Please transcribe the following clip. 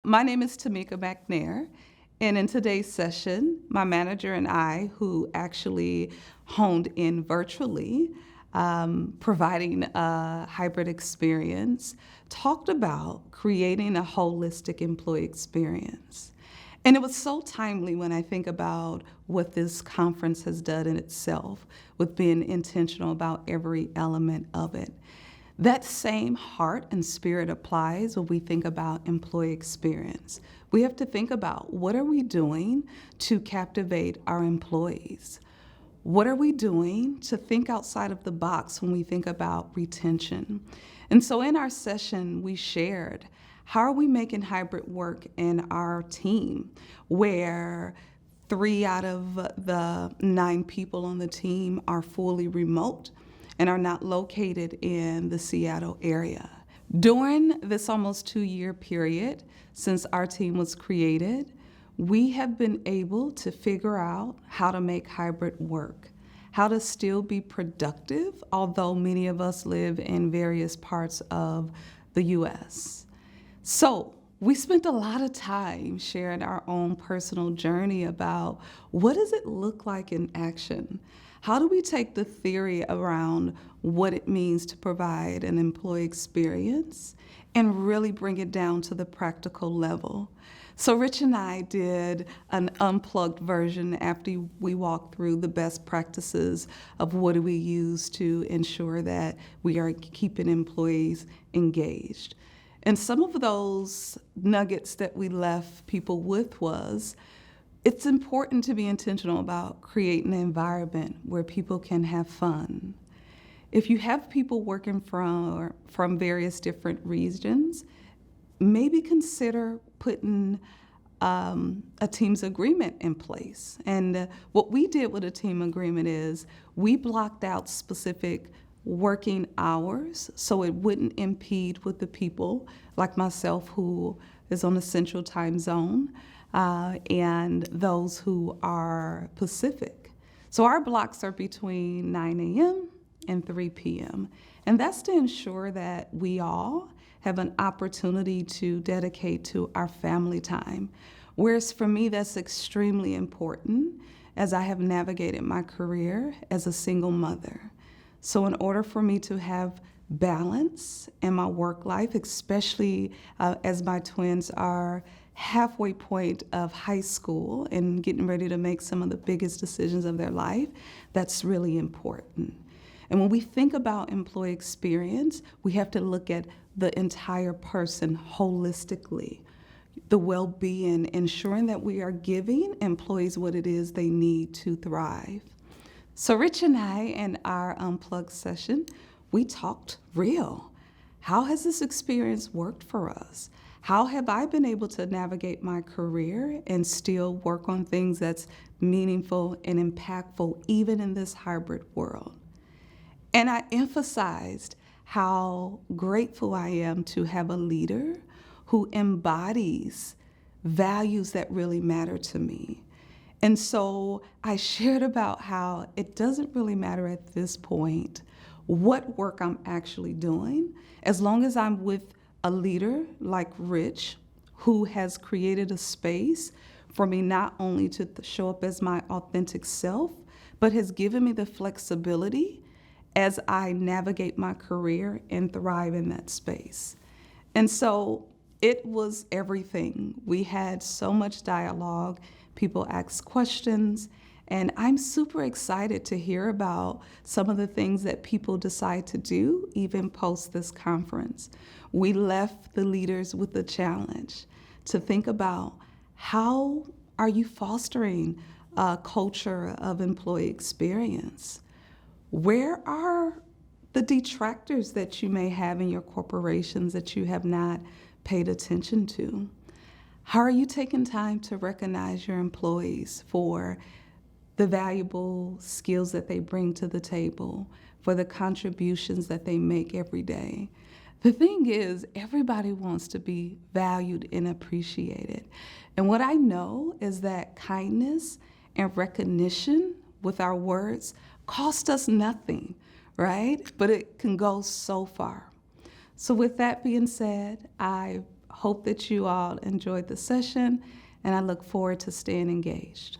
My name is Tameka McNair, and in today's session, my manager and I, who actually honed in virtually, providing a hybrid experience, talked about creating a holistic employee experience. And it was so timely when I think about what this conference has done in itself with being intentional about every element of it. That same heart and spirit applies when we think about employee experience. We have to think about what are we doing to captivate our employees? What are we doing to think outside of the box when we think about retention? And so in our session, we shared how are we making hybrid work in our team where 3 out of the 9 people on the team are fully remote and are not located in the Seattle area. During this almost 2-year period since our team was created, we have been able to figure out how to make hybrid work, how to still be productive, although many of us live in various parts of the U.S. So we spent a lot of time sharing our own personal journey about what does it look like in action? How do we take the theory around what it means to provide an employee experience and really bring it down to the practical level? So Rich and I did an unplugged version after we walked through the best practices of what do we use to ensure that we are keeping employees engaged. And some of those nuggets that we left people with was, it's important to be intentional about creating an environment where people can have fun. If you have people working from various different regions, maybe consider putting a team's agreement in place. And what we did with a team agreement is we blocked out specific working hours so it wouldn't impede with the people like myself who is on the Central Time Zone and those who are Pacific. So our blocks are between 9 a.m. and 3 p.m. And that's to ensure that we all have an opportunity to dedicate to our family time. Whereas for me, that's extremely important as I have navigated my career as a single mother. So in order for me to have balance in my work life, especially as my twins are halfway point of high school and getting ready to make some of the biggest decisions of their life, that's really important. And when we think about employee experience, we have to look at the entire person holistically, the well-being, ensuring that we are giving employees what it is they need to thrive. So Rich and I, in our Unplugged session, we talked real. How has this experience worked for us? How have I been able to navigate my career and still work on things that's meaningful and impactful even in this hybrid world? And I emphasized how grateful I am to have a leader who embodies values that really matter to me. And so I shared about how it doesn't really matter at this point what work I'm actually doing, as long as I'm with a leader like Rich, who has created a space for me not only to show up as my authentic self, but has given me the flexibility as I navigate my career and thrive in that space. And so it was everything. We had so much dialogue. People asked questions, and I'm super excited to hear about some of the things that people decide to do even post this conference. We left the leaders with the challenge to think about how are you fostering a culture of employee experience? Where are the detractors that you may have in your corporations that you have not paid attention to? How are you taking time to recognize your employees for the valuable skills that they bring to the table, for the contributions that they make every day? The thing is, everybody wants to be valued and appreciated. And what I know is that kindness and recognition with our words cost us nothing, right? But it can go so far. So with that being said, I hope that you all enjoyed the session, and I look forward to staying engaged.